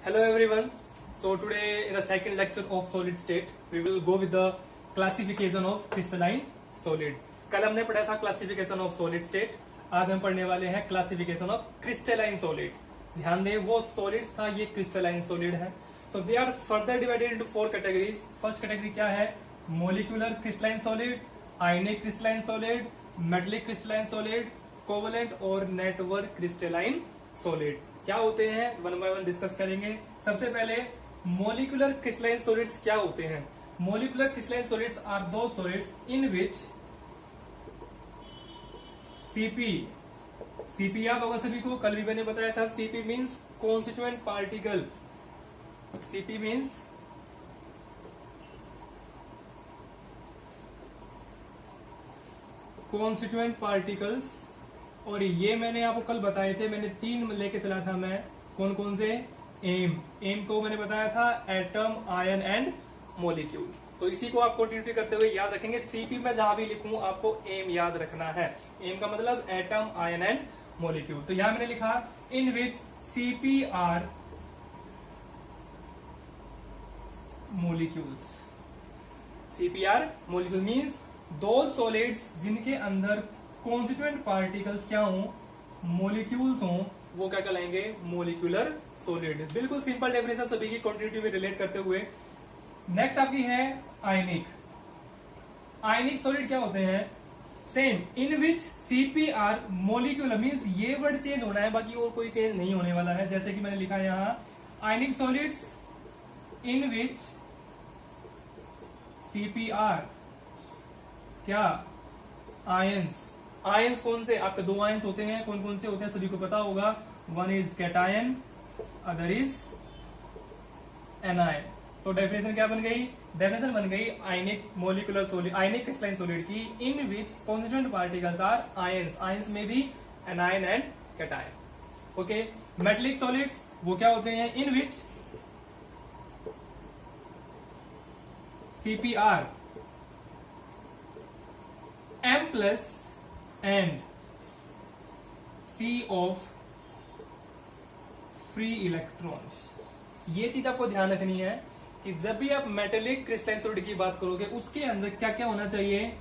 Hello everyone. So today in the second lecture of solid state, we will go with the classification of crystalline solid. कल हमने पढ़ा था classification of solid state, आज हम पढ़ने वाले हैं क्लासिफिकेशन ऑफ क्रिस्टलाइन सॉलिड. ध्यान दें, वो सॉलिड्स था, ये क्रिस्टलाइन सॉलिड है. So they are further divided into 4 categories. First category क्या है? Molecular crystalline solid, ionic crystalline solid, metallic crystalline solid, covalent और नेटवर्क क्रिस्टलाइन सॉलिड. क्या होते हैं वन बाय वन डिस्कस करेंगे. सबसे पहले मोलिकुलर क्रिस्टलाइन सॉलिड्स क्या होते हैं? मोलिकुलर क्रिस्टलाइन सॉलिड्स आर दो सॉलिड्स इन विच सीपी याद होगा सभी को, कल भी मैंने बताया था. CP means constituent particle. CP means constituent particles. और ये मैंने आपको कल बताए थे, मैंने 3 लेके चला था मैं. कौन कौन से? एम को मैंने बताया था एटम, आयन एंड मॉलिक्यूल. तो इसी को आप कंटिन्यूटी करते हुए याद रखेंगे. सीपी में जहां भी लिखूं आपको एम याद रखना है. एम का मतलब एटम, आयन एंड मॉलिक्यूल. तो यहां मैंने लिखा in which CP are molecules. CP are molecule means दो सॉलिड्स जिनके अंदर कॉन्स्टिट्यूएंट पार्टिकल्स क्या हों, मोलिक्यूल्स हों, वो क्या कहलाएंगे? Molecular solid. बिल्कुल सिंपल डेफिनेशन सभी की कंटिन्यूटी में रिलेट करते हुए. नेक्स्ट आपकी है आयनिक. आयनिक सॉलिड क्या होते हैं? Same in which CPR molecular means ये वर्ड चेंज होना है, बाकी और कोई चेंज नहीं होने वाला है. जैसे कि मैंने लिखा है यहां आयनिक सॉलिड्स इन विच सीपीआर क्या? आयंस. आयंस कौन से? आपके 2 आयंस होते हैं. कौन कौन से होते हैं सभी को पता होगा. One is cation, other is anion. तो डेफिनेशन क्या बन गई? डेफिनेशन बन गई ionic molecular solid, ionic crystalline solid की in which constituent particles are ions. Ions में भी anion and cation. Okay. Metallic solids वो क्या होते हैं? In which CP are M plus and C of free electrons. ये चीज आपको ध्यान रखनी है कि जब भी आप मेटेलिक क्रिस्टलाइन सॉलिड की बात करोगे उसके अंदर क्या क्या होना चाहिए?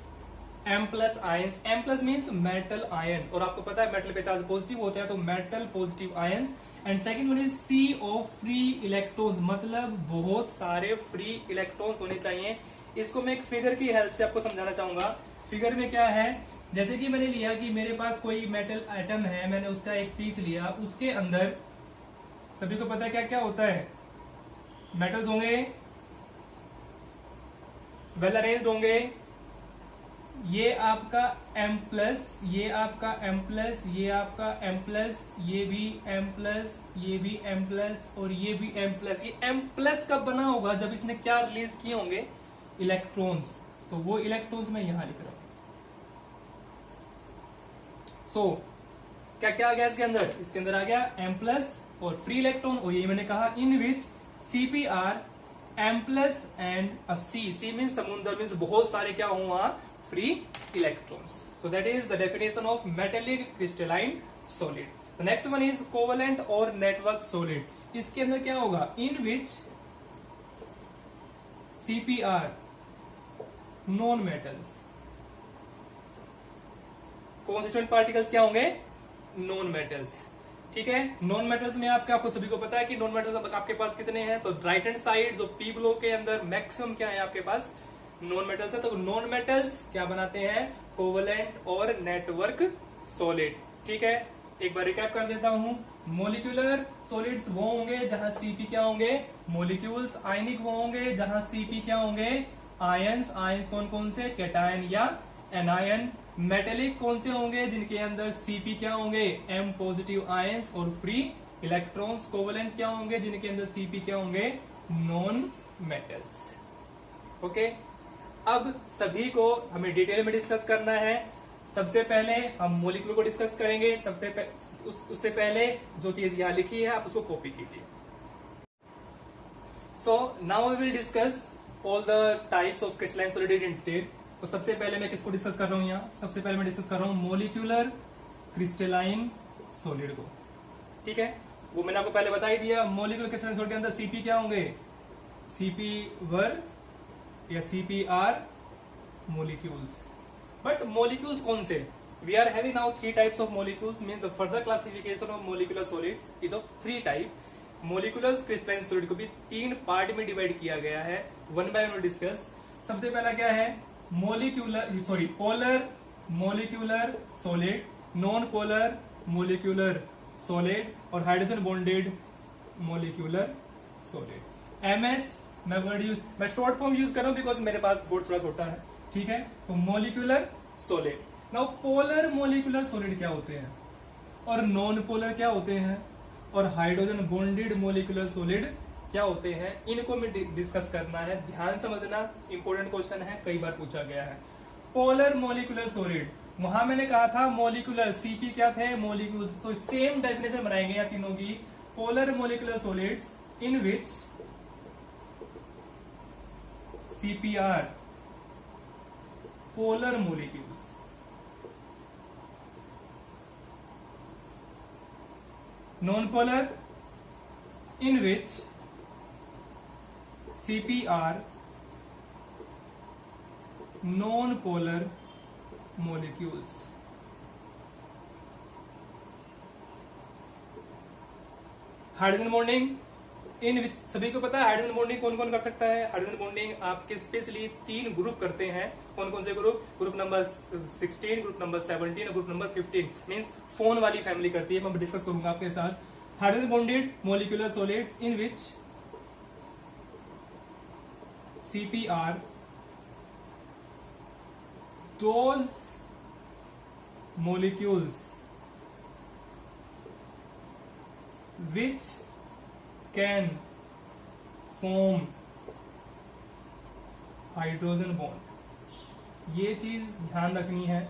M plus ions. M plus means metal ion, और आपको पता है मेटल के चार्ज पॉजिटिव होते हैं, तो metal positive ions. And second one is C of free electrons, मतलब बहुत सारे फ्री इलेक्ट्रॉन्स होने चाहिए. इसको मैं एक फिगर की हेल्प से आपको समझाना चाहूंगा. फिगर में क्या है? जैसे कि मैंने लिया कि मेरे पास कोई मेटल आइटम है, मैंने उसका एक पीस लिया, उसके अंदर सभी को पता है क्या क्या होता है? मेटल्स होंगे, वेल अरेंज्ड होंगे. ये आपका M प्लस, ये आपका M प्लस, ये आपका M प्लस, ये भी M प्लस, ये भी M प्लस और ये भी M प्लस. ये M प्लस कब बना होगा? जब इसने क्या रिलीज किए होंगे? इलेक्ट्रॉन्स. तो वो इलेक्ट्रॉन्स मैं यहां लिख रहा हूं. सो क्या क्या आ गया इसके अंदर? इसके अंदर आ गया M प्लस और फ्री इलेक्ट्रॉन. और ये मैंने कहा इन which CPR M plus and C means समुद्र, मीन्स बहुत सारे क्या हुआ? Free electrons. So that is the definition of metallic crystalline solid. The next one is covalent और नेटवर्क सॉलिड. इसके अंदर क्या होगा? इन which CPR non metals. Constituent particles क्या होंगे? Non metals. ठीक है. नॉन मेटल्स में आपको सभी को पता है कि नॉन मेटल्स आपके पास कितने हैं. तो राइट हैंड साइड जो पी ब्लॉक के अंदर मैक्सिमम क्या है आपके पास? नॉन मेटल्स है. तो नॉन मेटल्स क्या बनाते हैं? कोवलेंट और नेटवर्क सॉलिड. ठीक है. एक बार रिकैप कर देता हूं. मोलिकुलर सॉलिड्स वो होंगे जहां सीपी क्या होंगे? मॉलिक्यूल्स. आयनिक वो होंगे जहां सीपी क्या होंगे? आयंस. आयंस कौन कौन से? कैटायन या एनायन. मेटेलिक कौन से होंगे? जिनके अंदर सीपी क्या होंगे? M पॉजिटिव आयंस और फ्री इलेक्ट्रॉन्स. कोवलेंट क्या होंगे? जिनके अंदर सीपी क्या होंगे? Non metals. ओके. अब सभी को हमें डिटेल में डिस्कस करना है. सबसे पहले हम मोलिक्यूल को डिस्कस करेंगे. उससे पहले जो चीज यहां लिखी है आप उसको कॉपी कीजिए. So now we will discuss all the types of crystalline solid in detail. तो सबसे पहले मैं किसको डिस्कस कर रहा हूं यहाँ? सबसे पहले मैं डिस्कस कर रहा हूं मोलिकुलर क्रिस्टलाइन सॉलिड को. ठीक है. वो मैंने आपको पहले बता ही दिया। मोलिकुलर क्रिस्टल के अंदर सीपी क्या होंगे, सीपी वर या CP are molecules. But molecules कौन से, we are having now 3 types of molecules, means the further classification of molecular solids is of 3 type. Molecular crystalline solid को भी 3 पार्ट में डिवाइड किया गया है, वन बाय वन डिस्कस। सबसे पहला क्या है, polar molecular solid, non polar molecular solid और hydrogen bonded molecular solid. MS मैं शॉर्ट फॉर्म यूज कर रहा हूं बिकॉज मेरे पास बोर्ड थोड़ा छोटा है, ठीक है। तो molecular solid. Now polar molecular solid क्या होते हैं और नॉन पोलर क्या होते हैं और हाइड्रोजन बॉन्डेड मोलिकुलर सॉलिड क्या होते हैं, इनको में डिस्कस करना है। ध्यान समझना, इंपॉर्टेंट क्वेश्चन है, कई बार पूछा गया है। पोलर मोलिकुलर सॉलिड, वहां मैंने कहा था मोलिकुलर सीपी क्या थे, मोलिक्यूल्स, तो सेम डेफिनेशन बनाएंगे या तीनों की। Polar molecular solids in which CPR polar molecules, non-polar in which CPR non-polar molecules। Hydrogen bonding in which, सभी को पता है हाइड्रोजन बॉन्डिंग कौन कौन कर सकता है। हाइड्रोजन बॉन्डिंग आपके स्पेशली 3 ग्रुप करते हैं। कौन कौन से group, group number 16, group number 17 और ग्रुप नंबर 15, मींस फोन वाली फैमिली करती है। मैं डिस्कस करूंगा आपके साथ। Hydrogen bonded molecular solids in which CPR those molecules which can form hydrogen bond. ये चीज ध्यान रखनी है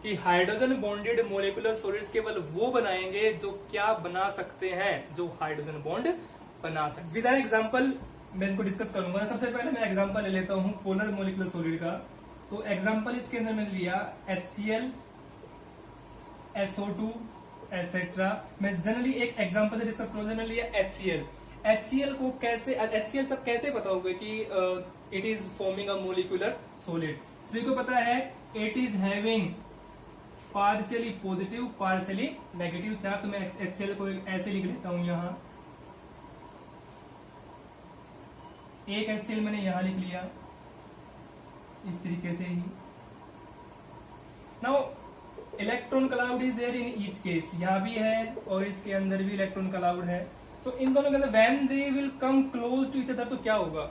कि हाइड्रोजन बॉन्डेड मोलिकुलर सॉलिड्स केवल वो बनाएंगे जो क्या बना सकते हैं, जो हाइड्रोजन बॉन्ड बना सकते। विद एन एग्जांपल मैं इनको डिस्कस करूंगा। सबसे पहले मैं एग्जांपल ले लेता हूं पोलर मोलिकुलर सॉलिड का। तो एग्जांपल इसके अंदर मैंने लिया HCl, SO2 एटसेट्रा। मैं जनरली एक एग्जांपल से डिस्कस करूंगा। मैंने लिया HCl को कैसे, HCl सब कैसे पता होगा कि it is forming a molecular solid. सभी को पता है it is having partially positive partially negative charge. तो मैं HCl को ऐसे लिख लेता हूं, यहां एक HCl मैंने यहां लिख लिया इस तरीके से ही। Now electron cloud is there in each case, यहां भी है और इसके अंदर भी इलेक्ट्रॉन क्लाउड है। सो इन दोनों के अंदर when they will come close to each other तो क्या होगा,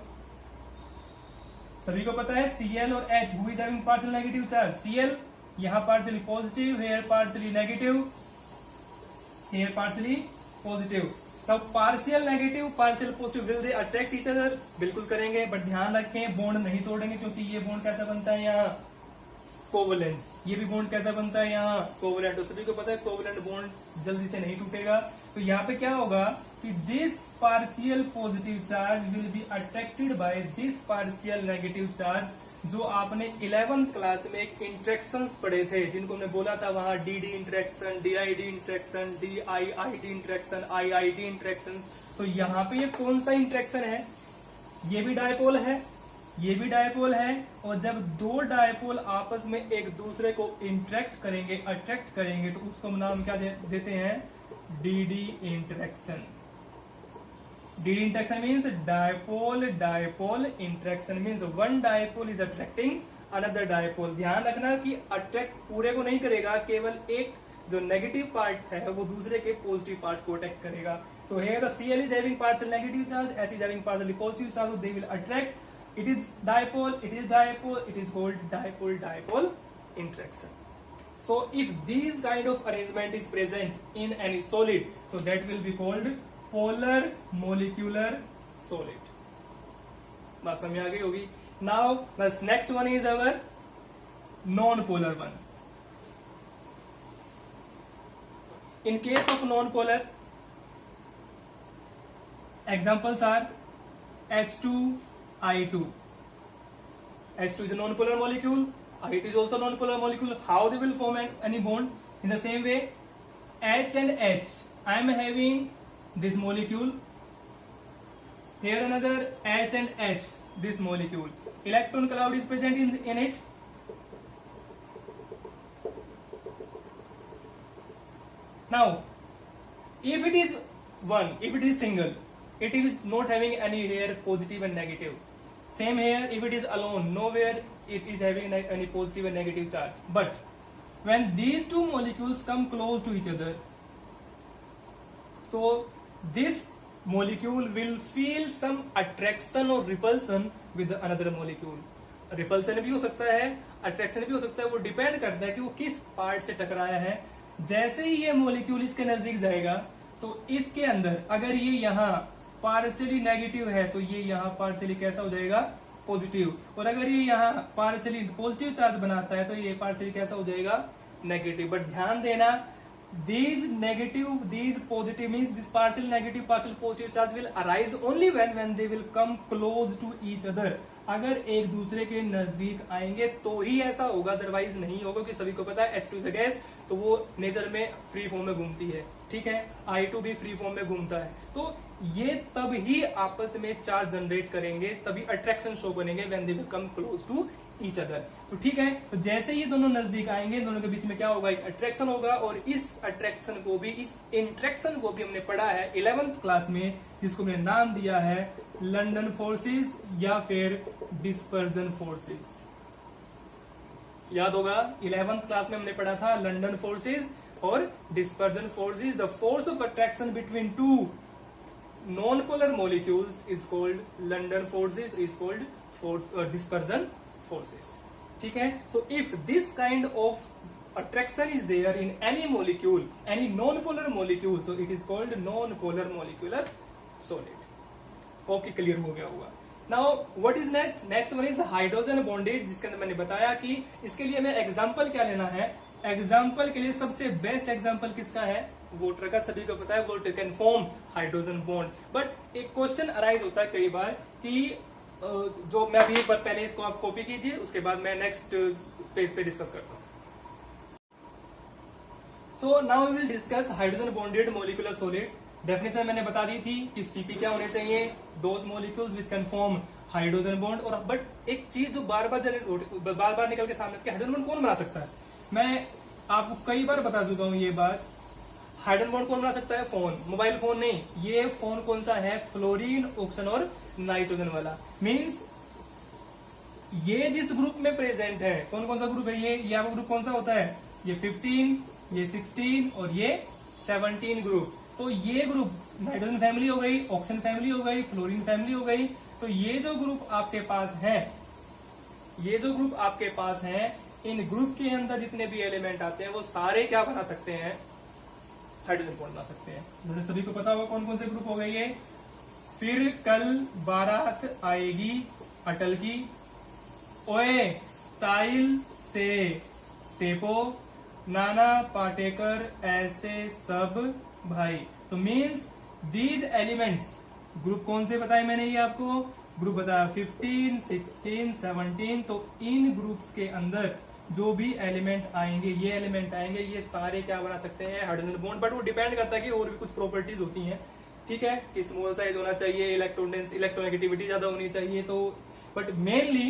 सभी को पता है Cl और H who is having partial negative charge. Cl यहां partially positive, here partially negative, here partially positive. Now partial negative partial positive will they attract each other, बिल्कुल करेंगे, बट ध्यान रखें बॉन्ड नहीं तोड़ेंगे क्योंकि ये बॉन्ड कैसा बनता है यहाँ कोवलेंट, ये भी बॉन्ड कैसा बनता है यहाँ कोवलेंट। तो सभी को पता है कोवलेंट बॉन्ड जल्दी से नहीं टूटेगा। तो यहाँ पे क्या होगा कि this partial positive charge will be attracted by this partial negative charge. जो आपने 11th क्लास में एक इंट्रैक्शंस पढ़े थे जिनको हमने बोला था वहां D interaction, DID interaction, DIID interaction, IID interaction. तो यहाँ पे ये कौन सा इंट्रैक्शन है, ये भी डायपोल है, ये भी डायपोल है। और जब दो डायपोल आपस में एक दूसरे को इंट्रैक्ट करेंगे, अट्रैक्ट करेंगे, तो उसको नाम क्या देते हैं, DD interaction. DD interaction means dipole dipole interaction means one dipole is attracting another dipole. ध्यान रखना कि अट्रैक्ट पूरे को नहीं करेगा, केवल एक जो नेगेटिव पार्ट है वो दूसरे के पॉजिटिव पार्ट को अटैक करेगा। So here the Cl is having partial negative charge, H is having partially positive charge, they will attract. It is dipole, it is dipole, it is called dipole-dipole interaction. So if these kind of arrangement is present in any solid, so that will be called polar molecular solid. बात समझ आ गई होगी। Now the next one is our non-polar one. In case of non-polar, examples are H2I2. H2 is a non-polar molecule. I2 is also non-polar molecule. How they will form any bond? In the same way, H and H. I am having this molecule. Here another H and H, this molecule. Electron cloud is present in it. Now, if it is one, if it is single, it is not having any here positive and negative. Same here, if it is alone, nowhere it is having any positive and negative charge. But when these two molecules come close to each other, so this molecule will feel some attraction or repulsion with another molecule. Repulsion भी हो सकता है, attraction भी हो सकता है, वो depend करता है कि वो किस पार्ट से टकराया है. जैसे ही ये मोलिक्यूल इसके नजदीक जाएगा तो इसके अंदर अगर ये यहाँ पार्शियली नेगेटिव है तो ये यहाँ पार्शियली कैसा हो जाएगा, पॉजिटिव. और अगर ये यहाँ पार्शियली पॉजिटिव चार्ज बनाता है तो ये पार्शियली कैसा हो जाएगा, नेगेटिव. बट ध्यान देना, these negative, these positive means this partial negative, partial positive charge will arise only when they will come close to each other. अगर एक दूसरे के नजदीक आएंगे तो ही ऐसा होगा, अदरवाइज नहीं होगा. कि सभी को पता है H2 is a gas, तो वो नेचर में फ्री फॉर्म में घूमती है. ठीक है, I2 भी फ्री फॉर्म में घूमता है. तो ये तब ही आपस में चार्ज जनरेट करेंगे, तभी अट्रैक्शन शो बनेंगे when they will come close to each other. तो ठीक है, तो जैसे ये दोनों नजदीक आएंगे, दोनों के बीच में क्या होगा, एक अट्रैक्शन होगा. और इस अट्रैक्शन को भी, इस इंट्रैक्शन को भी हमने पढ़ा है 11th क्लास में, जिसको मैंने नाम दिया है लंडन फोर्सेस या फिर डिस्पर्जन फोर्सेस. याद होगा, 11th क्लास में हमने पढ़ा था लंडन फोर्सेस और dispersion forces. The force of attraction between two non-polar molecules is called London forces, is called force dispersion forces. ठीक है, so if this kind of attraction is there in any molecule, any non-polar molecule, so it is called non-polar molecular solid. Okay, clear हो गया होगा. Now what is next? Next one is hydrogen bonded, जिसके अंदर मैंने बताया कि इसके लिए हमें एग्जाम्पल क्या लेना है. एग्जाम्पल के लिए सबसे बेस्ट एग्जाम्पल किसका है, वाटर का. सभी को पता है water can form hydrogen bond. But एक क्वेश्चन अराइज होता है कई बार कि जो मैं अभी एक बार पहले इसको आप कॉपी कीजिए, उसके बाद मैं नेक्स्ट पेज पे डिस्कस करता हूं. So now we will discuss hydrogen bonded molecular solid. Definition मैंने बता दी थी कि सीपी क्या होने चाहिए, those molecules which can form hydrogen bond. और बट एक चीज जो बार बार निकल के सामने, हाइड्रोजन बॉन्ड कौन बना सकता है. मैं आपको कई बार बता चुका हूं ये बात. हाइड्रोजन बॉन्ड कौन बना सकता है, फोन, मोबाइल फोन नहीं. ये फोन कौन सा है, फ्लोरीन, ऑक्सीजन और नाइट्रोजन वाला. मींस ये जिस ग्रुप में प्रेजेंट है, कौन कौन सा ग्रुप है, ये आपका ग्रुप कौन सा होता है, ये 15, ये 16 और ये 17 ग्रुप. तो ये ग्रुप नाइट्रोजन फैमिली हो गई, ऑक्सीजन फैमिली हो गई, फ्लोरीन फैमिली हो गई. तो ये जो ग्रुप आपके पास है, ये जो ग्रुप आपके पास है, इन ग्रुप के अंदर जितने भी एलिमेंट आते हैं वो सारे क्या बना सकते हैं, हाइड्रोजन बॉन्ड बना सकते हैं. जैसे सभी को पता होगा कौन कौन से ग्रुप हो गए ये. फिर कल बारात आएगी अटल की, ओए स्टाइल से टेपो, नाना पाटेकर, ऐसे सब भाई. तो मीन्स दीज एलिमेंट्स, ग्रुप कौन से बताए मैंने ये आपको, ग्रुप बताया 15, 16, 17. तो इन ग्रुप्स के अंदर जो भी एलिमेंट आएंगे, ये एलिमेंट आएंगे, ये सारे क्या बना सकते हैं, हाइड्रोजन बॉन्ड. बट वो डिपेंड करता है कि और भी कुछ प्रॉपर्टीज होती हैं. ठीक है, कि स्मॉल साइज होना चाहिए, इलेक्ट्रोनेगेटिविटी ज्यादा होनी चाहिए. तो बट मेनली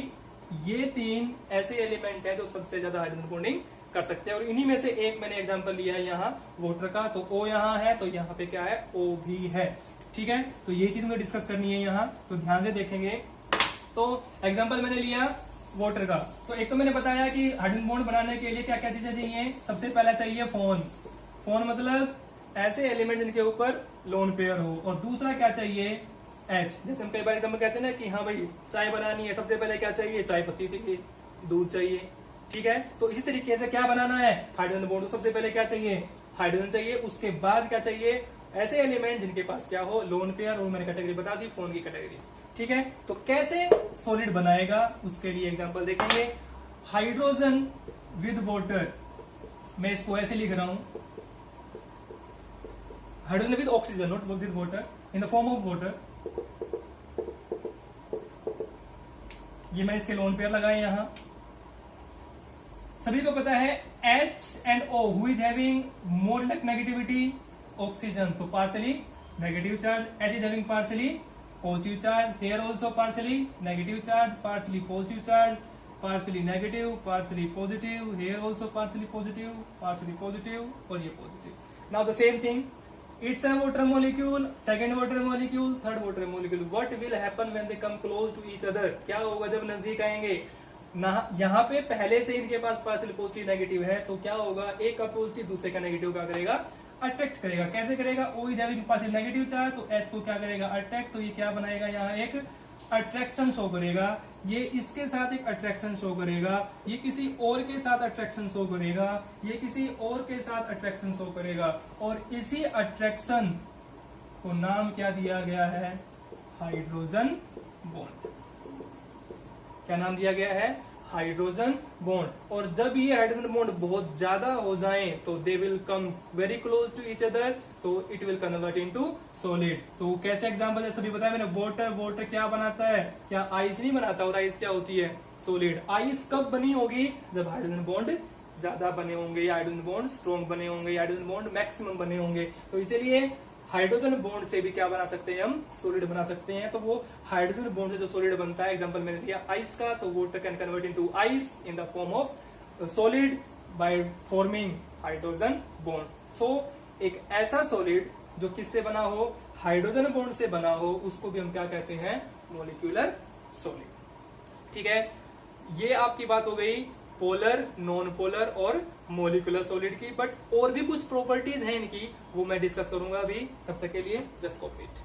ये 3 ऐसे एलिमेंट हैं जो सबसे ज्यादा हाइड्रोजन बॉन्डिंग कर सकते हैं. और इन्हीं में से एक मैंने एग्जांपल लिया है यहाँ वाटर का. तो O यहाँ है, तो यहाँ पे क्या है, O भी है. ठीक है, तो ये चीज मुझे डिस्कस करनी है यहाँ, तो ध्यान से देखेंगे. तो एग्जांपल मैंने लिया वाटर का. तो एक तो मैंने बताया कि हाइड्रोजन बॉन्ड बनाने के लिए क्या क्या चीजें चाहिए. सबसे पहला चाहिए फोन. फोन मतलब ऐसे एलिमेंट जिनके ऊपर लोन पेयर हो. और दूसरा क्या चाहिए, एच. जैसे हम कई बार एकदम कहते हैं ना कि हाँ भाई चाय बनानी है, सबसे पहले क्या चाहिए, चाय पत्ती चाहिए, दूध चाहिए. ठीक है, तो इसी तरीके से क्या बनाना है, हाइड्रोजन बॉन्ड. तो सबसे पहले क्या चाहिए, हाइड्रोजन चाहिए. उसके बाद क्या चाहिए, ऐसे एलिमेंट जिनके पास क्या हो, लोन पेयर. और मैंने कैटेगरी बता दी, फोन की कैटेगरी. ठीक है, तो कैसे सॉलिड बनाएगा उसके लिए एग्जांपल देखेंगे. हाइड्रोजन विद वाटर, मैं इसको ऐसे लिख रहा हूं, hydrogen with oxygen, not with water, in the form of water. ये मैं इसके लोन पेयर लगाए यहां. सभी को पता है H and O, who is having more electronegativity, oxygen. तो partially negative charge. H is having partially positive charge. Here also partially negative charge, partially positive charge, partially negative, partially positive. Here also partially positive, partially positive, और ये positive. Now the same thing. It's a water molecule, second water molecule, third water molecule. What will happen when they come close to each other? क्या होगा जब नजदीक आएंगे? यहाँ पे पहले से इनके पास पार्शियल पॉजिटिव नेगेटिव है, तो क्या होगा, एक का पॉजिटिव दूसरे का नेगेटिव क्या करेगा, अट्रैक्ट करेगा. कैसे करेगा, O is having partial negative charge, तो H को क्या करेगा, अट्रैक्ट. तो ये क्या बनाएगा, यहाँ एक अट्रैक्शन शो करेगा. ये इसके साथ एक अट्रैक्शन शो करेगा, ये किसी और के साथ अट्रैक्शन शो करेगा, ये किसी और के साथ अट्रैक्शन शो करेगा, और इसी अट्रैक्शन को नाम क्या दिया गया है, हाइड्रोजन बॉन्ड. क्या नाम दिया गया है, हाइड्रोजन बॉन्ड. और जब ये हाइड्रोजन बॉन्ड बहुत ज्यादा हो जाएं तो they will come very close to each other, so it will convert into solid. तो कैसे एग्जांपल है, सभी बताया मैंने. वाटर, वाटर क्या बनाता है, क्या आइस नहीं बनाता, और आइस क्या होती है, सॉलिड. आइस कब बनी होगी, जब हाइड्रोजन बॉन्ड ज्यादा बने होंगे, हाइड्रोजन बॉन्ड स्ट्रॉन्ग बने होंगे, हाइड्रोजन बॉन्ड मैक्सिमम बने होंगे. तो इसीलिए हाइड्रोजन बॉन्ड से भी क्या बना सकते हैं, हम सॉलिड बना सकते हैं. तो वो हाइड्रोजन बॉन्ड से जो सॉलिड बनता है, एग्जांपल मैंने दिया आइस का, so water can convert into ice in the form of solid by forming hydrogen bond. So एक ऐसा सॉलिड जो किससे बना हो, हाइड्रोजन बॉन्ड से बना हो, उसको भी हम क्या कहते हैं, मॉलिक्यूलर सॉलिड. ठीक है, ये आपकी बात हो गई पोलर, नॉन पोलर और मोलिकुलर सॉलिड की. बट और भी कुछ प्रॉपर्टीज हैं इनकी, वो मैं डिस्कस करूंगा अभी. तब तक के लिए just copy it.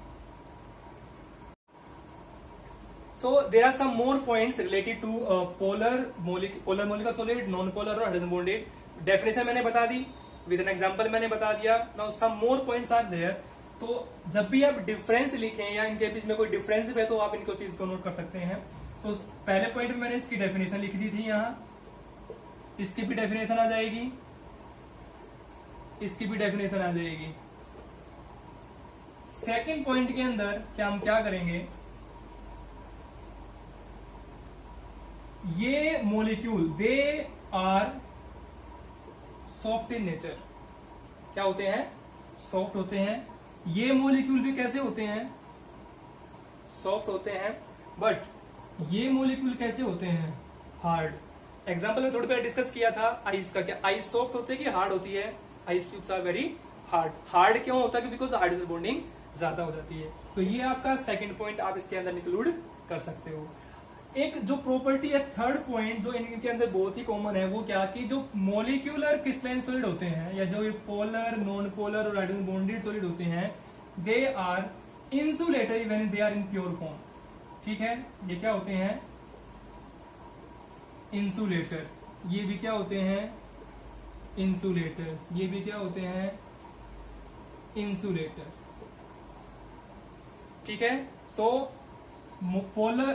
So there are some more points related to polar molecular solid, non polar और हाइड्रोजन बॉन्डेड. डेफिनेशन मैंने बता दी, विद एन एग्जांपल मैंने बता दिया. Now some more points are there. तो जब भी आप डिफरेंस लिखें या इनके बीच में कोई डिफरेंस है, तो आप इनको चीज को नोट कर सकते हैं. तो पहले पॉइंट में मैंने इसकी डेफिनेशन लिख दी थी, यहां इसकी भी डेफिनेशन आ जाएगी, इसकी भी डेफिनेशन आ जाएगी. सेकंड पॉइंट के अंदर क्या हम क्या करेंगे, ये molecule they are soft in nature. क्या होते हैं, सॉफ्ट होते हैं. ये मॉलिक्यूल भी कैसे होते हैं, सॉफ्ट होते हैं. बट ये मॉलिक्यूल कैसे होते हैं, हार्ड. एग्जाम्पल में थोड़ी पहले डिस्कस किया था आइस का. क्या आइस सॉफ्ट होती है कि हार्ड होती है, ice cubes are very hard. Hard क्यों होता है, बिकॉज हाइड्रोजन बॉन्डिंग ज्यादा हो जाती है. तो ये आपका सेकंड पॉइंट आप इसके अंदर इंक्लूड कर सकते हो. एक जो प्रॉपर्टी है, थर्ड पॉइंट जो इनके अंदर बहुत ही कॉमन है, वो क्या, कि जो मोलिक्यूलर क्रिस्टलाइन सॉलिड होते हैं, या जो पोलर, नॉन पोलर और हाइड्रोजन बॉन्डेड सॉलिड होते हैं, they are insulator when they are in pure form. ठीक है, ये क्या होते हैं, इंसुलेटर. ये भी क्या होते हैं, इंसुलेटर. ये भी क्या होते हैं, इंसुलेटर. ठीक है. So polar,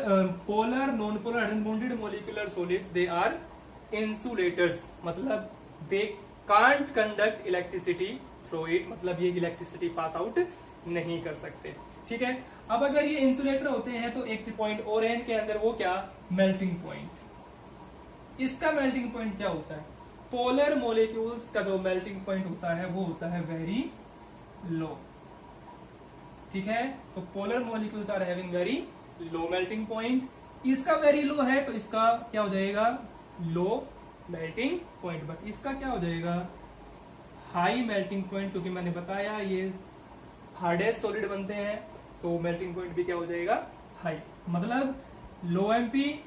non polar, hydrogen bonded molecular solids, they are insulators. मतलब they can't conduct electricity through it, मतलब ये इलेक्ट्रिसिटी पास आउट नहीं कर सकते. ठीक है. अब अगर ये इंसुलेटर होते हैं, तो एक पॉइंट और है इनके अंदर, वो क्या, मेल्टिंग पॉइंट. इसका मेल्टिंग पॉइंट क्या होता है, पोलर मोलिक्यूल्स का जो मेल्टिंग पॉइंट होता है, वो होता है वेरी लो. ठीक है. तो polar molecules are having very low melting point. इसका वेरी लो है, तो इसका क्या हो जाएगा, लो मेल्टिंग पॉइंट. बट इसका क्या हो जाएगा, हाई मेल्टिंग पॉइंट, क्योंकि मैंने बताया ये हार्डेस्ट सॉलिड बनते हैं, तो मेल्टिंग पॉइंट भी क्या हो जाएगा, हाई. मतलब लो एमपी,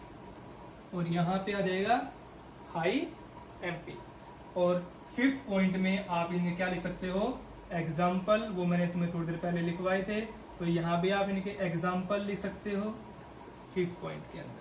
और यहां पे आ जाएगा हाई एमपी. और फिफ्थ पॉइंट में आप इनके क्या लिख सकते हो, एग्जाम्पल. वो मैंने तुम्हें थोड़ी देर पहले लिखवाए थे, तो यहां भी आप इनके एग्जाम्पल लिख सकते हो फिफ्थ पॉइंट के अंदर.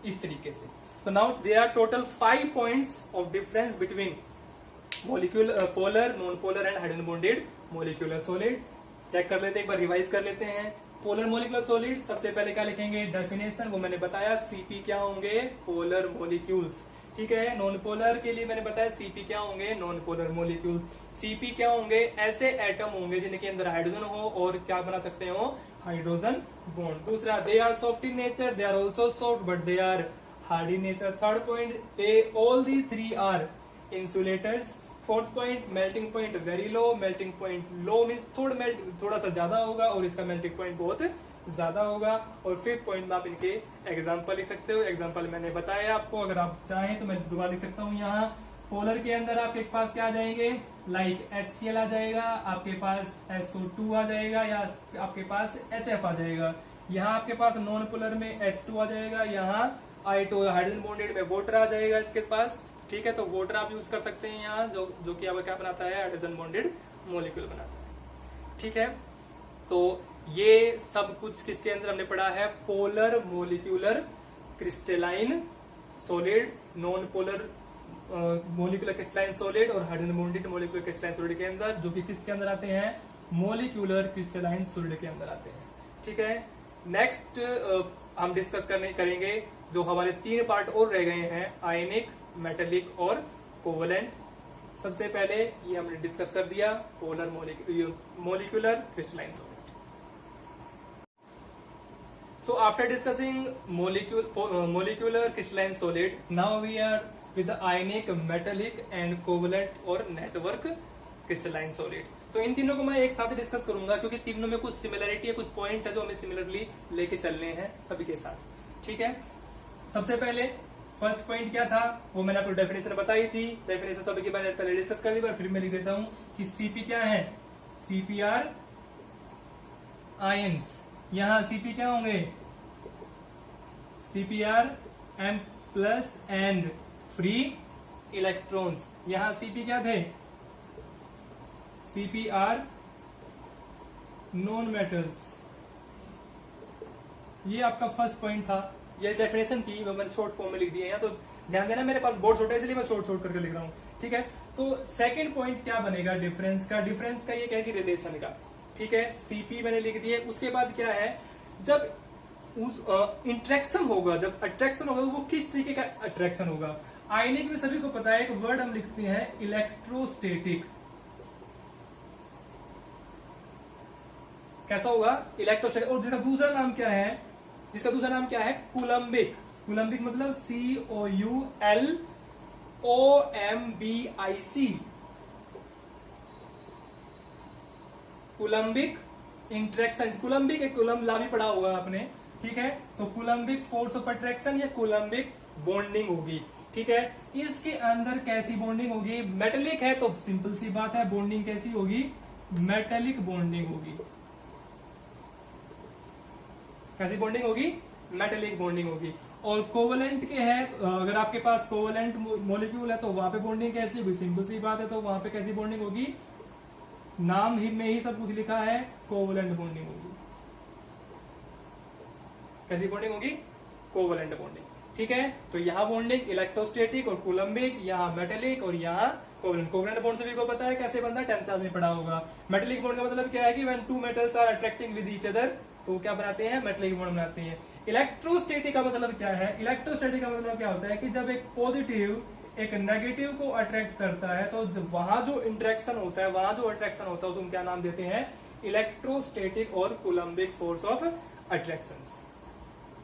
इस तरीके से. तो now there are total 5 points of difference between molecular, polar, non polar and hydrogen bonded molecular solid. Check कर लेते हैं, एक बार रिवाइज कर लेते हैं. पोलर मोलिकुलर सॉलिड, सबसे पहले क्या लिखेंगे, डेफिनेशन, वो मैंने बताया. सीपी क्या होंगे, पोलर मोलिक्यूल्स. ठीक है. नॉन पोलर के लिए मैंने बताया सीपी क्या होंगे, नॉन पोलर मोलिक्यूल. सीपी क्या होंगे, ऐसे एटम होंगे जिनके अंदर हाइड्रोजन हो और क्या बना सकते हो, हाइड्रोजन बॉन्ड। दूसरा, they are soft in nature, they are also soft but they are hard in nature. Third point, they all these three are insulators. Fourth point, melting point very low, melting point low means थोड़ा सा ज्यादा होगा और इसका melting point बहुत ज्यादा होगा। और फिफ्थ पॉइंट में आप इनके एग्जाम्पल लिख सकते हो। एग्जाम्पल मैंने बताया आपको, अगर आप चाहें तो मैं दोबारा लिख सकता हूँ। यहाँ पोलर के अंदर आपके पास क्या आ जाएंगे, लाइक HCl आ जाएगा, आपके पास SO2 आ जाएगा, या आपके पास HF आ जाएगा। यहाँ आपके पास नॉन पोलर में H2 आ जाएगा, यहाँ I2 हाइड्रोजन बॉन्डेड में वाटर आ जाएगा इसके पास। ठीक है, तो वाटर आप यूज कर सकते हैं यहाँ, जो कि आपका क्या बनाता है, हाइड्रोजन बॉन्डेड मॉलिक्यूल बनाता है। ठीक है, तो ये सब कुछ किसके अंदर हमने पढ़ा है, polar molecular crystalline solid, non polar molecular crystalline solid और hydrogen bonded molecular crystalline solid के अंदर, जो कि किसके अंदर आते हैं, मोलिकुलर क्रिस्टलाइन सॉलिड के अंदर आते हैं। ठीक है, नेक्स्ट हम डिस्कस करेंगे जो हमारे 3 पार्ट और रह गए हैं, आयनिक, मेटेलिक और कोवलेंट। सबसे पहले ये हमने डिस्कस कर दिया, polar molecular crystalline solid. So after discussing molecular crystalline solid, now we are with the ionic, metallic and covalent और network crystalline solid. तो इन तीनों को मैं एक साथ डिस्कस करूंगा क्योंकि तीनों में कुछ सिमिलरिटी है, कुछ पॉइंट्स है जो हमें सिमिलरली लेके चलने हैं सभी के साथ। ठीक है, सबसे पहले फर्स्ट पॉइंट क्या था, वो मैंने आपको डेफिनेशन बताई थी। डेफिनेशन सभी के बारे में पहले डिस्कस कर दी, पर फिर मैं लिख देता हूं कि Cp क्या है, CpR आयंस। यहाँ Cp क्या होंगे, CpR M plus and free electrons. यहां Cp क्या थे, CpR नॉन मेटल्स। ये आपका फर्स्ट पॉइंट था, ये डेफिनेशन थी, वो मैंने शॉर्ट फॉर्म में लिख दिए हैं, तो ध्यान देना मेरे पास बोर्ड छोटा है इसलिए मैं शॉर्ट करके लिख रहा हूं। ठीक है, तो सेकंड पॉइंट क्या बनेगा, डिफरेंस का। डिफरेंस का ये क्या है कि रिलेशन का। ठीक है, Cp मैंने लिख दिया। उसके बाद क्या है, जब उस इंट्रैक्शन होगा, जब अट्रैक्शन होगा, वो किस तरीके का अट्रैक्शन होगा। आयनिक में सभी को पता है, एक वर्ड हम लिखते हैं इलेक्ट्रोस्टेटिक। कैसा होगा, इलेक्ट्रोस्टेटिक। और जिसका दूसरा नाम क्या है, कूलम्बिक। कूलम्बिक मतलब COULOMBIC, कूलम्बिक इंट्रैक्शन। कूलम्बिक एक कूलम ला भी पढ़ा होगा आपने। ठीक है, तो कूलम्बिक फोर्स ऑफ अट्रैक्शन या कूलम्बिक बॉन्डिंग होगी। ठीक है, इसके अंदर कैसी बॉन्डिंग होगी, मेटेलिक है तो सिंपल सी बात है, बॉन्डिंग कैसी होगी, मेटेलिक बॉन्डिंग होगी। कैसी बॉन्डिंग होगी, मेटेलिक बॉन्डिंग होगी। और कोवलेंट के है, अगर आपके पास कोवलेंट मॉलिक्यूल है तो वहां पे बॉन्डिंग कैसी होगी, सिंपल सी बात है, तो वहां पे कैसी बॉन्डिंग होगी, नाम ही में ही सब कुछ लिखा है, कोवलेंट बॉन्डिंग होगी। कैसी बॉन्डिंग होगी, कोवलेंट बॉन्डिंग। ठीक है, तो यहाँ बॉन्डिंग इलेक्ट्रोस्टेटिक और कूलम्बिक, यहाँ मेटेलिक और यहाँ कोवलेंट। कोवलेंट बॉन्ड सभी को पता है कैसे बनता है, 10th क्लास में पढ़ा होगा। मेटेलिक बॉन्ड का मतलब क्या है कि when 2 metals are attracting with each other, तो क्या बनाते हैं, मेटेलिक बॉन्ड बनाते हैं। इलेक्ट्रोस्टेटिक का मतलब क्या है, इलेक्ट्रोस्टेटिक का मतलब क्या होता है कि जब एक पॉजिटिव एक नेगेटिव को अट्रैक्ट करता है, तो वहां जो इंटरेक्शन होता है, वहां जो अट्रैक्शन होता है, उसको क्या नाम देते हैं, इलेक्ट्रोस्टेटिक और कूलम्बिक फोर्स ऑफ अट्रैक्शन।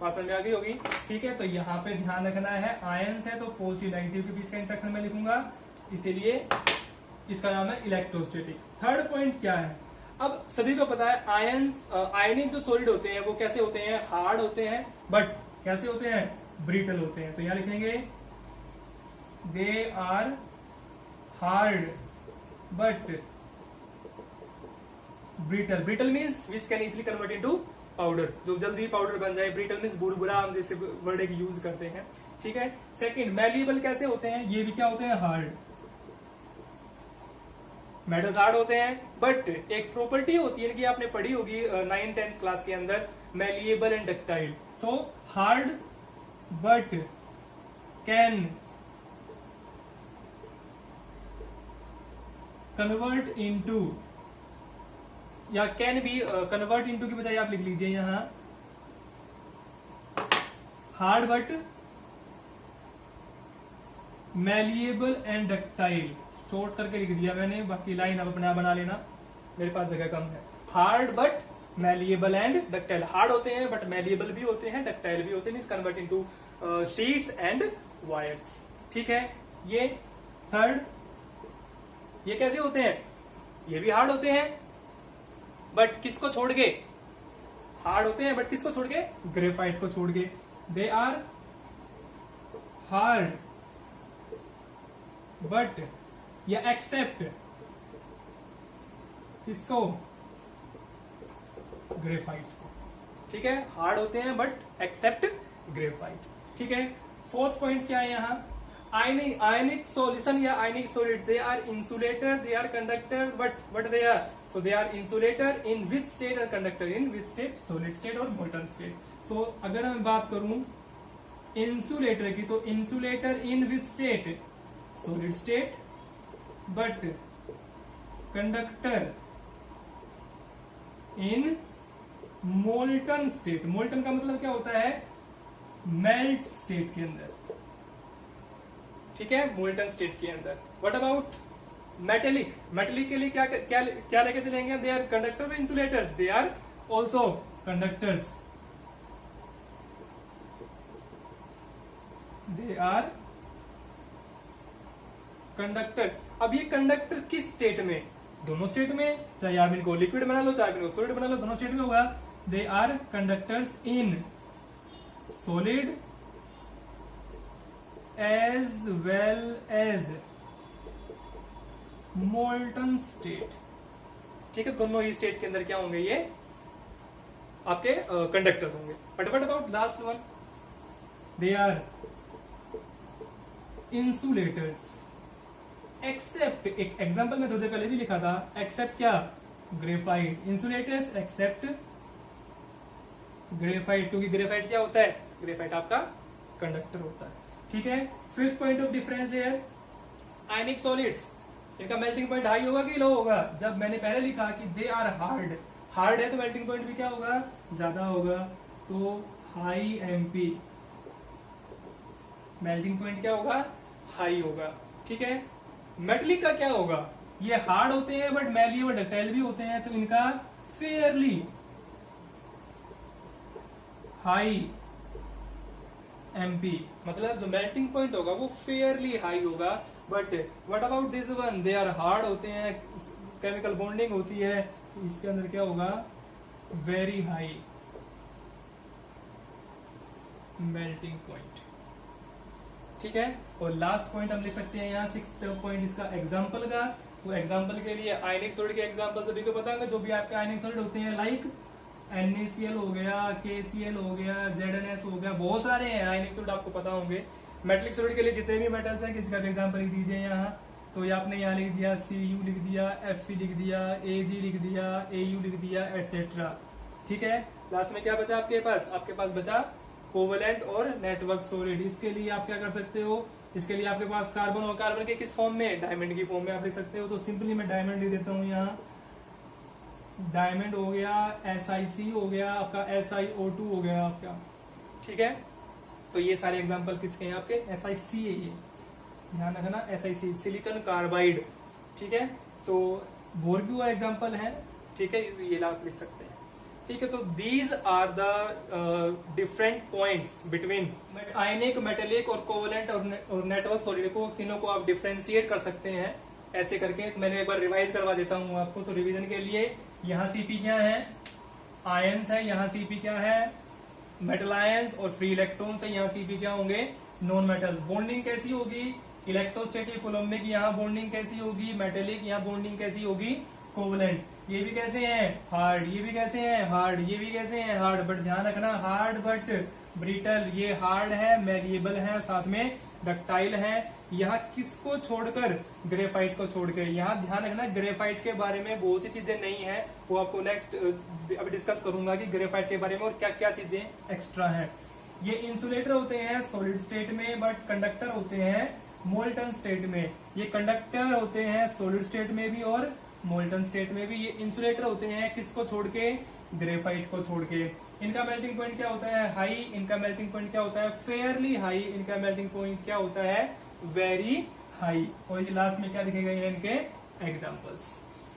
बात समझ में आ गई होगी। ठीक है, तो यहाँ पे ध्यान रखना है, आयंस है तो पॉजिटिव नेगेटिव के बीच का इंटरेक्शन में लिखूंगा, इसीलिए इसका नाम है इलेक्ट्रोस्टेटिक। थर्ड पॉइंट क्या है, अब सभी को पता है आयंस, आयनिक जो सॉलिड होते हैं वो कैसे होते हैं, हार्ड होते हैं, बट कैसे होते हैं, ब्रिटल होते हैं। तो यहां लिखेंगे they are hard but brittle. Brittle means which can easily convert into powder, जो जल्दी पाउडर बन जाए। ब्रिटल मीन्स बुरबुरा, हम जैसे वर्ड एक यूज करते हैं। ठीक है, सेकंड मैलिएबल कैसे होते हैं, ये भी क्या होते हैं, हार्ड। मेटल्स हार्ड होते हैं, बट एक प्रॉपर्टी होती है कि आपने पढ़ी होगी 9th 10th क्लास के अंदर, malleable and ductile. So hard but can convert into, या कैन बी कन्वर्ट इनटू की बजाय आप लिख लीजिए यहां hard but malleable and ductile. Short करके लिख दिया मैंने, बाकी लाइन आप अपने आप बना लेना, मेरे पास जगह कम है। Hard but malleable and ductile. Hard होते हैं बट मैलिएबल भी होते हैं, डक्टाइल भी होते हैं, means convert into sheets and wires. ठीक है, ये थर्ड, ये कैसे होते हैं? ये भी हार्ड होते हैं बट किसको छोड़ के? हार्ड होते हैं बट किसको छोड़ के? ग्रेफाइट को छोड़ के। दे आर हार्ड बट या एक्सेप्ट किसको? ग्रेफाइट को। ठीक है, हार्ड होते हैं बट एक्सेप्ट ग्रेफाइट। ठीक है, फोर्थ पॉइंट क्या है यहाँ? आयनिक सॉल्यूशन या ionic solid, they are insulator, they are conductor, but they are, so they are insulator in which state और conductor in which state? Solid state और molten state. So अगर मैं बात करूं इंसुलेटर की, तो insulator in which state? Solid state, but conductor in molten state. Molten का मतलब क्या होता है? मेल्ट स्टेट के अंदर। ठीक है, मोल्टन स्टेट के अंदर। What about metallic? मेटेलिक के लिए क्या क्या क्या लेके चलेंगे? They are conductor insulators, they are also conductors, they are conductors. अब ये कंडक्टर किस स्टेट में? दोनों स्टेट में, चाहे आप इनको लिक्विड बना लो चाहे इनको सॉलिड बना लो, दोनों स्टेट में होगा। They are conductors in solid as well as molten state. ठीक है, दोनों ही स्टेट के अंदर क्या होंगे? ये आपके कंडक्टर्स होंगे। But what about last one? They are insulators except, एक एग्जाम्पल में थोड़ी देर पहले भी लिखा था, एक्सेप्ट क्या? ग्रेफाइट। इंसुलेटर्स एक्सेप्ट ग्रेफाइट, क्योंकि ग्रेफाइट क्या होता है? ग्रेफाइट आपका कंडक्टर होता है। ठीक है, फिफ्थ पॉइंट ऑफ डिफरेंस है आयनिक सॉलिड्स, इनका मेल्टिंग पॉइंट हाई होगा कि लो होगा? जब मैंने पहले लिखा कि दे आर हार्ड, हार्ड है तो मेल्टिंग पॉइंट भी क्या होगा? ज्यादा होगा, तो हाई एमपी, मेल्टिंग पॉइंट क्या होगा? हाई होगा। ठीक है, मेटलिक का क्या होगा? ये हार्ड होते हैं बट मैलिएबल डक्टाइल भी होते हैं, तो इनका फेयरली हाई एमपी, मतलब जो मेल्टिंग पॉइंट होगा वो फेयरली हाई होगा। But what about this one? They are hard होते हैं, केमिकल बॉन्डिंग होती है, तो इसके अंदर क्या होगा? Very high melting point. ठीक है, और लास्ट पॉइंट हम लिख सकते हैं यहाँ, सिक्स पॉइंट इसका एग्जाम्पल का। तो एग्जाम्पल के लिए आयनिक सॉलिड के एग्जाम्पल सभी को पता होगा, जो भी आपके आयनिक सॉलिड होते हैं, लाइक NaCl हो गया, KCl हो गया, ZnS हो गया, बहुत सारे हैं आयनिक सॉलिड आपको पता होंगे। मेटलिक सॉलिड के लिए जितने भी मेटल्स हैं, किसी का भी एग्जाम्पल लिख दीजिए यहाँ। तो ये आपने यहाँ लिख दिया Cu लिख दिया, Fe लिख दिया, Ag लिख दिया, Au लिख दिया, एटसेट्रा। ठीक है, लास्ट में क्या बचा आपके पास? आपके पास बचा कोवेलेंट और नेटवर्क सॉलिड। इसके लिए आप क्या कर सकते हो? इसके लिए आपके पास कार्बन और कार्बन के किस फॉर्म में? डायमंड की फॉर्म में आप लिख सकते हो। तो सिंपली मैं डायमंड लिख देता हूँ यहाँ, डायमंड हो गया, SiC हो गया आपका, SiO2 हो गया आपका। ठीक है, तो ये सारे एग्जांपल किसके हैं? आपके SiC है, ये ध्यान रखना, SiC सिलिकॉन कार्बाइड। ठीक है, तो और भी वो एग्जांपल है। ठीक है, ये आप लिख सकते हैं। ठीक है, so these are the different points between ionic, metallic और कोवेलेंट और नेटवर्क सॉलिड को, तीनों को आप डिफ्रेंशिएट कर सकते हैं ऐसे करके। तो मैंने एक बार रिवाइज करवा देता हूं आपको। तो रिवीजन के लिए यहाँ Cp क्या है? आयंस है। यहाँ Cp क्या है? Metal ions. और फ्री इलेक्ट्रॉन्स है, यहाँ Cp क्या होंगे? Non metals. बॉन्डिंग कैसी होगी? Electrostatic coulombic. यहाँ बॉन्डिंग कैसी होगी? मेटेलिक। यहाँ बॉन्डिंग कैसी होगी? कोवेलेंट। ये भी कैसे हैं? हार्ड। ये भी कैसे हैं? हार्ड। ये भी कैसे हैं? हार्ड। बट ध्यान रखना, हार्ड बट ब्रिटल। ये हार्ड है, मैलिएबल है, साथ में डक्टाइल है। यहाँ किसको छोड़कर? ग्रेफाइट को छोड़कर। यहाँ ध्यान रखना, ग्रेफाइट के बारे में बहुत सी चीजें नहीं है, वो आपको नेक्स्ट अभी डिस्कस करूंगा कि ग्रेफाइट के बारे में और क्या क्या चीजें एक्स्ट्रा हैं। ये इंसुलेटर होते हैं सॉलिड स्टेट में, बट कंडक्टर होते हैं मोल्टन स्टेट में। ये कंडक्टर होते हैं सॉलिड स्टेट में भी और मोल्टन स्टेट में भी। ये इंसुलेटर होते हैं किसको छोड़ के? ग्रेफाइट को छोड़ के। इनका मेल्टिंग पॉइंट क्या होता है? हाई। इनका मेल्टिंग पॉइंट क्या होता है? Fairly high. इनका मेल्टिंग पॉइंट क्या होता है? Very high. और ये लास्ट में क्या दिखे गए हैं? इनके examples.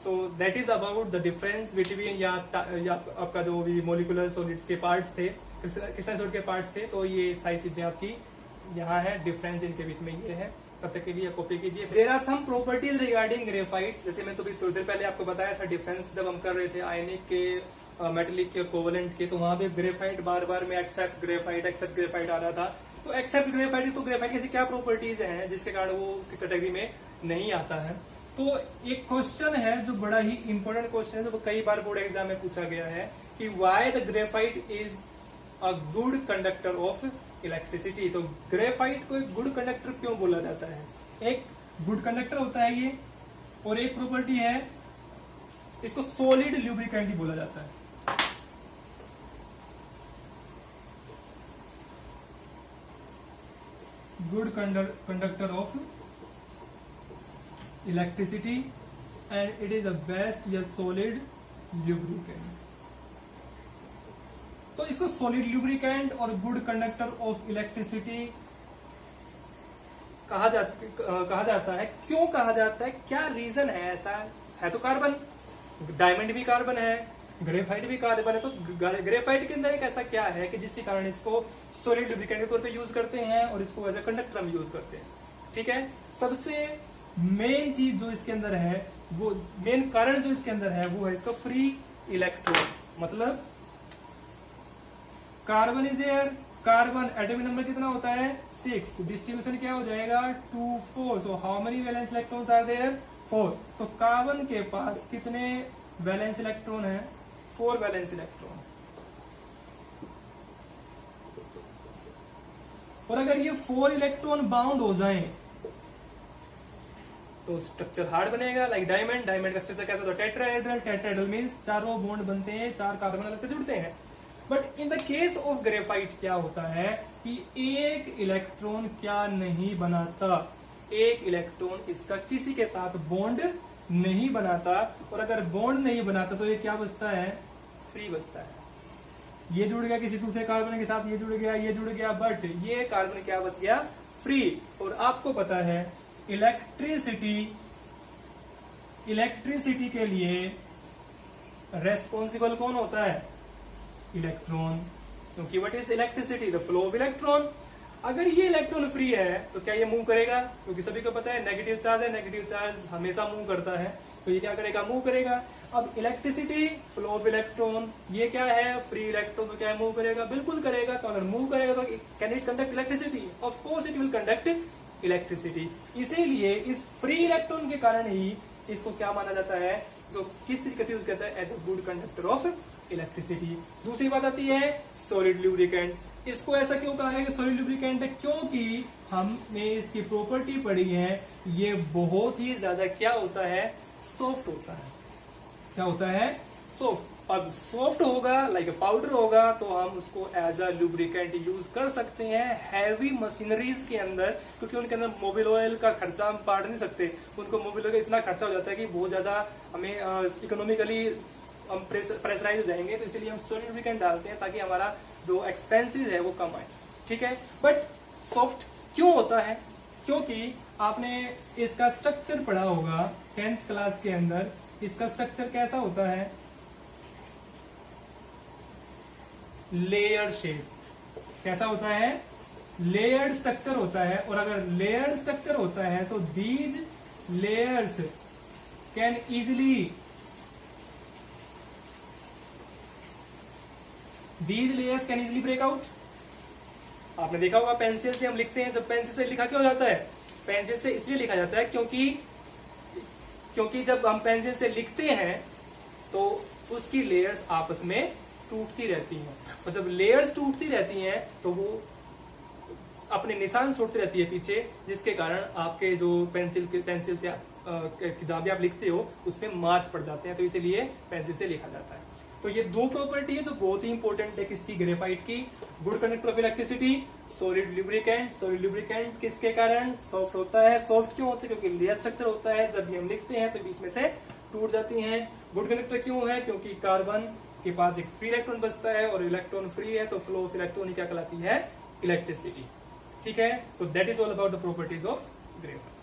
So that is about the difference between या आपका जो भी मोलिकुलर सॉलिड्स के पार्ट्स थे, क्रिस्टल सॉलिड के पार्ट्स थे, तो ये सारी चीजें आपकी यहाँ है, डिफरेंस इनके बीच में ये है। तब तक के लिए कॉपी कीजिए। There are some properties regarding graphite, जैसे मैं तो भी थोड़ी देर पहले आपको बताया था डिफरेंस जब हम कर रहे थे आयनिक के मेटेलिक के कोवेलेंट के, तो वहां पे ग्रेफाइट बार बार में एक्सेप्ट ग्रेफाइट आ रहा था। तो एक्सेप्ट ग्रेफाइट, तो ग्रेफाइट की ऐसी क्या प्रॉपर्टीज हैं जिसके कारण वो उसकी कैटेगरी में नहीं आता है। तो एक क्वेश्चन है जो बड़ा ही इंपॉर्टेंट क्वेश्चन है, जो कई बार बोर्ड एग्जाम में पूछा गया है कि why the graphite is a good conductor of electricity. तो ग्रेफाइट को एक गुड कंडक्टर क्यों बोला जाता है? एक गुड कंडक्टर होता है ये, और एक प्रॉपर्टी है इसको सॉलिड ल्यूब्रिकेंट ही बोला जाता है। Good conductor of electricity and it is the best या सॉलिड ल्यूब्रिकेंट। तो इसको सॉलिड ल्यूब्रिकेंट और गुड कंडक्टर ऑफ इलेक्ट्रिसिटी कहा जाता है। क्यों कहा जाता है, क्या रीजन है? ऐसा है तो कार्बन, डायमंड भी कार्बन है, ग्रेफाइट भी कार्बन है, तो ग्रेफाइट के अंदर एक ऐसा क्या है कि जिसके कारण इसको सॉलिड ल्यूब्रिकेंट के तौर पे यूज करते हैं और इसको एज अ कंडक्टर हम यूज करते हैं। ठीक है, सबसे मेन चीज जो इसके अंदर है, वो मेन कारण जो इसके अंदर है वो है इसका फ्री इलेक्ट्रॉन। मतलब carbon is air, carbon atomic number कितना होता है 6, डिस्ट्रीब्यूशन क्या हो जाएगा 2 4। So how many valence electrons are there 4। तो कार्बन के पास कितने वैलेंस इलेक्ट्रॉन है 4 वैलेंस इलेक्ट्रॉन। और अगर ये 4 इलेक्ट्रॉन बाउंड हो जाएं तो स्ट्रक्चर हार्ड बनेगा, लाइक डायमंड। डायमंड का स्ट्रक्चर कैसा होता है टेट्राहेड्रल। टेट्राहेड्रल मींस चारों बॉन्ड बनते हैं, 4 कार्बन अलग से जुड़ते हैं। But in the case of graphite क्या होता है कि एक इलेक्ट्रॉन क्या नहीं बनाता, एक इलेक्ट्रॉन इसका किसी के साथ बॉन्ड नहीं बनाता। और अगर बॉन्ड नहीं बनाता तो ये क्या बचता है, फ्री बचता है। ये जुड़ गया किसी दूसरे कार्बन के साथ, ये जुड़ गया, ये जुड़ गया, बट ये कार्बन क्या बच गया, फ्री। और आपको पता है इलेक्ट्रिसिटी के लिए रेस्पॉन्सिबल कौन होता है, इलेक्ट्रॉन। क्योंकि what is electricity, the flow of electron. अगर ये इलेक्ट्रॉन फ्री है तो क्या ये मूव करेगा, क्योंकि सभी को पता है नेगेटिव चार्ज है, नेगेटिव चार्ज हमेशा मूव करता है, तो ये क्या करेगा, मूव करेगा। अब इलेक्ट्रिसिटी, फ्लो ऑफ इलेक्ट्रॉन, ये क्या है फ्री इलेक्ट्रॉन, तो क्या मूव करेगा, बिल्कुल करेगा। तो अगर मूव करेगा तो can it conduct electricity, of course it will conduct electricity. इसीलिए इस फ्री इलेक्ट्रॉन के कारण ही इसको क्या माना जाता है, जो किस तरीके से यूज करता है, as a good conductor of electricity. दूसरी बात आती है सॉलिड ल्यूब्रिकेंट। इसको ऐसा क्यों कहा है कि सॉलिड ल्यूब्रिकेंट है, क्योंकि हमने इसकी प्रॉपर्टी पढ़ी है, ये बहुत ही ज्यादा क्या होता है, सॉफ्ट होता है। क्या होता है, सॉफ्ट। अब सॉफ्ट होगा, लाइक पाउडर होगा, तो हम उसको एज अ ल्यूब्रिकेंट यूज कर सकते हैं हैवी मशीनरीज के अंदर, क्योंकि उनके अंदर मोबिल ऑयल का खर्चा हम पाड़ नहीं सकते। उनको मोबिल ऑयल का इतना खर्चा हो जाता है कि बहुत ज्यादा हमें इकोनॉमिकली हम प्रेशराइज हो जाएंगे। तो इसलिए हम सॉलिड ल्यूब्रिकेंट डालते हैं ताकि हमारा जो एक्सपेंसिस है वो कम आए। ठीक है, बट सॉफ्ट क्यों होता है, क्योंकि आपने इसका स्ट्रक्चर पढ़ा होगा 10th क्लास के अंदर। इसका स्ट्रक्चर कैसा होता है, लेयर शेप। कैसा होता है, लेयर्ड स्ट्रक्चर होता है। और अगर लेयर्ड स्ट्रक्चर होता है so these layers can easily break out. आपने देखा होगा पेंसिल से हम लिखते हैं, जब पेंसिल से लिखा क्यों जाता है, पेंसिल से इसलिए लिखा जाता है क्योंकि जब हम पेंसिल से लिखते हैं तो उसकी लेयर्स आपस में टूटती रहती हैं, और जब लेयर्स टूटती रहती हैं तो वो अपने निशान छोड़ती रहती है पीछे, जिसके कारण आपके जो पेंसिल से जहां भी आप लिखते हो उसमें मार्क पड़ जाते हैं। तो इसीलिए पेंसिल से लिखा जाता है। तो ये दो प्रॉपर्टी है जो बहुत ही इंपॉर्टेंट है किसकी, ग्रेफाइट की। Good conductor of electricity, solid lubricant. Solid lubricant किसके कारण, सॉफ्ट होता है। सॉफ्ट क्यों होता है, क्योंकि लेयर स्ट्रक्चर होता है, जब भी हम लिखते हैं तो बीच में से टूट जाती हैं। गुड कंडक्टर क्यों है, क्योंकि कार्बन के पास एक फ्री इलेक्ट्रॉन बचता है और इलेक्ट्रॉन फ्री है, तो फ्लो ऑफ इलेक्ट्रॉन क्या कहलाती है, इलेक्ट्रिसिटी। ठीक है, so that is all about the properties of graphite.